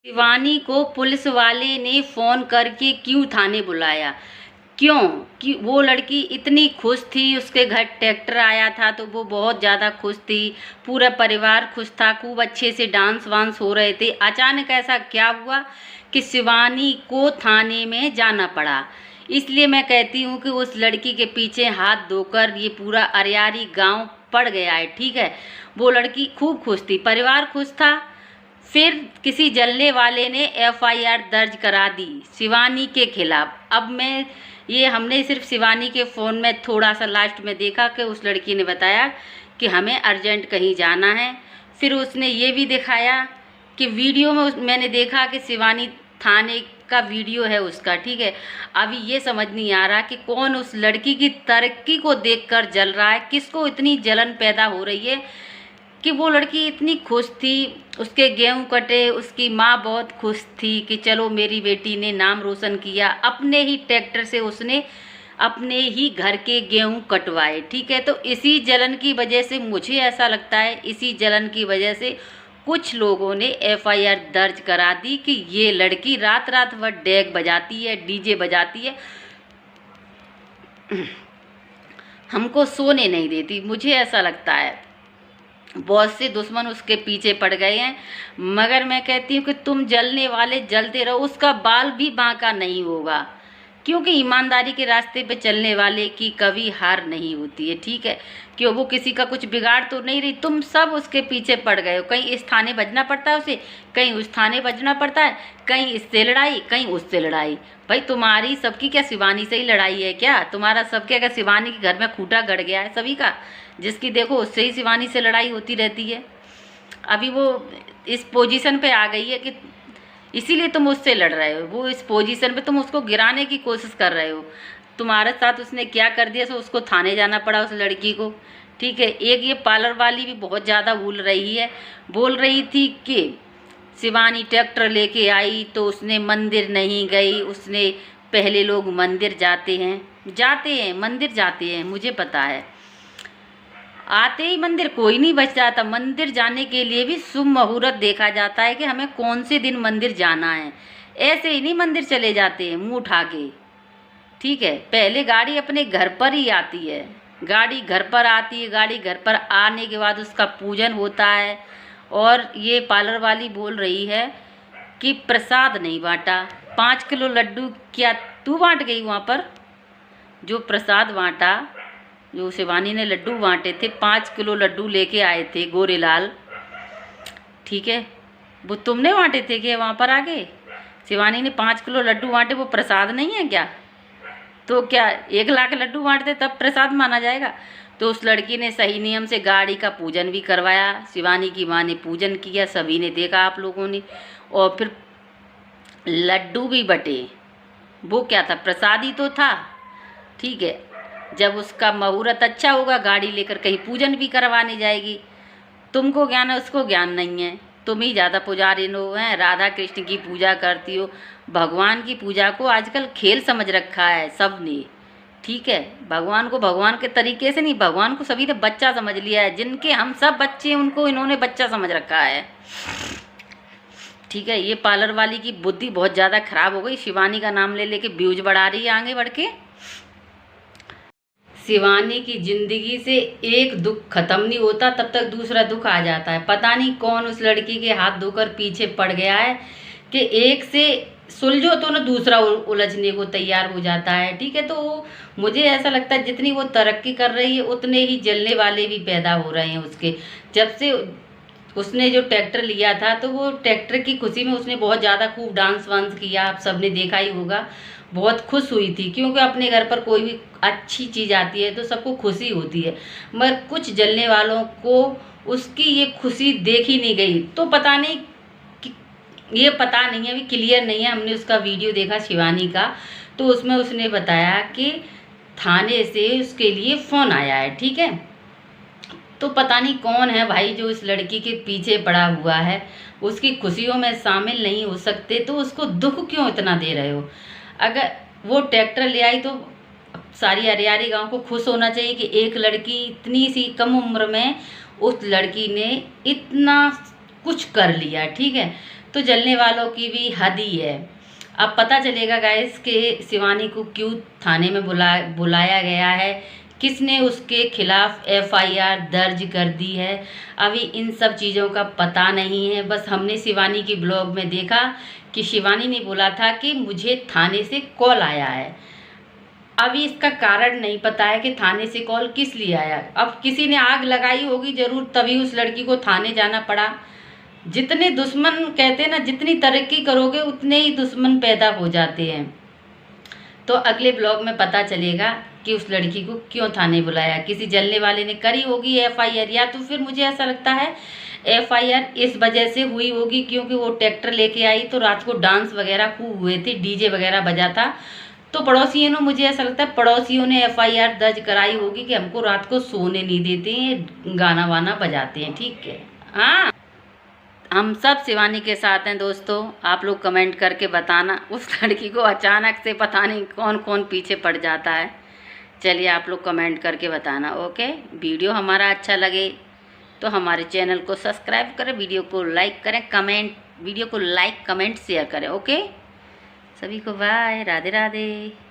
शिवानी को पुलिस वाले ने फ़ोन करके क्यों थाने बुलाया? क्यों? कि वो लड़की इतनी खुश थी, उसके घर ट्रैक्टर आया था तो वो बहुत ज़्यादा खुश थी, पूरा परिवार खुश था, खूब अच्छे से डांस वांस हो रहे थे। अचानक ऐसा क्या हुआ कि शिवानी को थाने में जाना पड़ा। इसलिए मैं कहती हूँ कि उस लड़की के पीछे हाथ धोकर ये पूरा अरियारी गांव पड़ गया है। ठीक है, वो लड़की खूब खुश थी, परिवार खुश था। फिर किसी जलने वाले ने एफआईआर दर्ज करा दी शिवानी के खिलाफ। अब हमने सिर्फ शिवानी के फ़ोन में थोड़ा सा लास्ट में देखा कि उस लड़की ने बताया कि हमें अर्जेंट कहीं जाना है। फिर उसने ये भी दिखाया कि वीडियो में मैंने देखा कि शिवानी थाने का वीडियो है उसका। ठीक है, अभी ये समझ नहीं आ रहा कि कौन उस लड़की की तरक्की को देखकर जल रहा है, किसको इतनी जलन पैदा हो रही है कि वो लड़की इतनी खुश थी, उसके गेहूं कटे, उसकी माँ बहुत खुश थी कि चलो मेरी बेटी ने नाम रोशन किया। अपने ही ट्रैक्टर से उसने अपने ही घर के गेहूं कटवाए। ठीक है, तो इसी जलन की वजह से, मुझे ऐसा लगता है इसी जलन की वजह से कुछ लोगों ने एफआईआर दर्ज करा दी कि ये लड़की रात रात भर डेग बजाती है, डीजे बजाती है, हमको सोने नहीं देती। मुझे ऐसा लगता है बहुत से दुश्मन उसके पीछे पड़ गए हैं, मगर मैं कहती हूँ कि तुम जलने वाले जलते रहो, उसका बाल भी बांका नहीं होगा, क्योंकि ईमानदारी के रास्ते पे चलने वाले की कभी हार नहीं होती है। ठीक है, क्यों वो किसी का कुछ बिगाड़ तो नहीं रही, तुम सब उसके पीछे पड़ गए हो। कहीं इस थाने बजना पड़ता है उसे, कहीं उस थाने बजना पड़ता है, कहीं इससे लड़ाई, कहीं उससे लड़ाई। भाई तुम्हारी सबकी क्या शिवानी से ही लड़ाई है क्या? तुम्हारा सबके क्या शिवानी के घर में खूंटा गड़ गया है सभी का? जिसकी देखो उससे ही शिवानी से लड़ाई होती रहती है। अभी वो इस पोजीशन पे आ गई है कि इसीलिए तुम उससे लड़ रहे हो। वो इस पोजीशन पे तुम उसको गिराने की कोशिश कर रहे हो। तुम्हारे साथ उसने क्या कर दिया सो उसको थाने जाना पड़ा उस लड़की को। ठीक है, एक ये पार्लर वाली भी बहुत ज़्यादा बोल रही थी कि शिवानी ट्रैक्टर लेके आई तो उसने मंदिर नहीं गई। उसने पहले लोग मंदिर जाते हैं मंदिर जाते हैं, मुझे पता है। आते ही मंदिर कोई नहीं बच जाता। मंदिर जाने के लिए भी शुभ मुहूर्त देखा जाता है कि हमें कौन से दिन मंदिर जाना है। ऐसे ही नहीं मंदिर चले जाते हैं मुंह उठा के। ठीक है, पहले गाड़ी अपने घर पर ही आती है, गाड़ी घर पर आती है, गाड़ी घर पर आने के बाद उसका पूजन होता है। और ये पार्लर वाली बोल रही है कि प्रसाद नहीं बांटा। 5 किलो लड्डू क्या तू बांट गई वहाँ पर? जो प्रसाद बांटा, जो शिवानी ने लड्डू बांटे थे, 5 किलो लड्डू लेके आए थे गोरेलाल। ठीक है, वो तुमने बांटे थे क्या वहाँ पर आगे? शिवानी ने 5 किलो लड्डू बांटे, वो प्रसाद नहीं है क्या? तो क्या 1 लाख लड्डू बांटते तब प्रसाद माना जाएगा? तो उस लड़की ने सही नियम से गाड़ी का पूजन भी करवाया। शिवानी की माँ ने पूजन किया, सभी ने देखा, आप लोगों ने। और फिर लड्डू भी बटे। वो क्या था? प्रसाद ही तो था। ठीक है, जब उसका मुहूर्त अच्छा होगा गाड़ी लेकर कहीं पूजन भी करवाने जाएगी। तुमको ज्ञान है, उसको ज्ञान नहीं है। तुम ही ज़्यादा पुजारी नो हैं, राधा कृष्ण की पूजा करती हो। भगवान की पूजा को आजकल खेल समझ रखा है सब ने। ठीक है, भगवान को भगवान के तरीके से नहीं, भगवान को सभी ने बच्चा समझ लिया है। जिनके हम सब बच्चे हैं उनको इन्होंने बच्चा समझ रखा है। ठीक है, ये पार्लर वाली की बुद्धि बहुत ज़्यादा खराब हो गई। शिवानी का नाम ले लेके व्यूज बढ़ा रही है आगे बढ़ के। शिवानी की जिंदगी से एक दुख खत्म नहीं होता तब तक दूसरा दुख आ जाता है। पता नहीं कौन उस लड़की के हाथ धोकर पीछे पड़ गया है कि एक से सुलझो तो ना दूसरा उलझने को तैयार हो जाता है। ठीक है, तो मुझे ऐसा लगता है जितनी वो तरक्की कर रही है उतने ही जलने वाले भी पैदा हो रहे हैं उसके। जब से उसने जो ट्रैक्टर लिया था तो वो ट्रैक्टर की खुशी में उसने बहुत ज़्यादा खूब डांस वांस किया, आप सबने देखा ही होगा। बहुत खुश हुई थी, क्योंकि अपने घर पर कोई भी अच्छी चीज़ आती है तो सबको खुशी होती है। मगर कुछ जलने वालों को उसकी ये खुशी देखी नहीं गई। तो पता नहीं ये पता नहीं है, अभी क्लियर नहीं है। हमने उसका वीडियो देखा शिवानी का, तो उसमें उसने बताया कि थाने से उसके लिए फ़ोन आया है। ठीक है, तो पता नहीं कौन है भाई जो इस लड़की के पीछे पड़ा हुआ है। उसकी खुशियों में शामिल नहीं हो सकते तो उसको दुख क्यों इतना दे रहे हो? अगर वो ट्रैक्टर ले आई तो सारी अरियारी गांव को खुश होना चाहिए कि एक लड़की इतनी सी कम उम्र में उस लड़की ने इतना कुछ कर लिया। ठीक है, तो जलने वालों की भी हद ही है। अब पता चलेगा गाइस कि शिवानी को क्यों थाने में बुलाया गया है, किसने उसके खिलाफ एफआईआर दर्ज कर दी है, अभी इन सब चीज़ों का पता नहीं है। बस हमने शिवानी की ब्लॉग में देखा कि शिवानी ने बोला था कि मुझे थाने से कॉल आया है। अभी इसका कारण नहीं पता है कि थाने से कॉल किस लिए आया। अब किसी ने आग लगाई होगी जरूर, तभी उस लड़की को थाने जाना पड़ा। जितने दुश्मन कहते हैं ना, जितनी तरक्की करोगे उतने ही दुश्मन पैदा हो जाते हैं। तो अगले ब्लॉग में पता चलेगा कि उस लड़की को क्यों थाने बुलाया। किसी जलने वाले ने करी होगी एफआईआर, या तो फिर मुझे ऐसा लगता है एफआईआर इस वजह से हुई होगी क्योंकि वो ट्रैक्टर लेके आई तो रात को डांस वगैरह खूब हुए थे, डीजे वगैरह बजा था, तो पड़ोसियों ने, मुझे ऐसा लगता है पड़ोसियों ने एफआईआर दर्ज कराई होगी कि हमको रात को सोने नहीं देते हैं, गाना वाना बजाते हैं। ठीक है, हाँ, हम सब शिवानी के साथ हैं दोस्तों। आप लोग कमेंट करके बताना उस लड़की को अचानक से पता नहीं कौन कौन पीछे पड़ जाता है। चलिए आप लोग कमेंट करके बताना। ओके, वीडियो हमारा अच्छा लगे तो हमारे चैनल को सब्सक्राइब करें, वीडियो को लाइक करें, वीडियो को लाइक कमेंट शेयर करें। ओके, सभी को बाय, राधे राधे।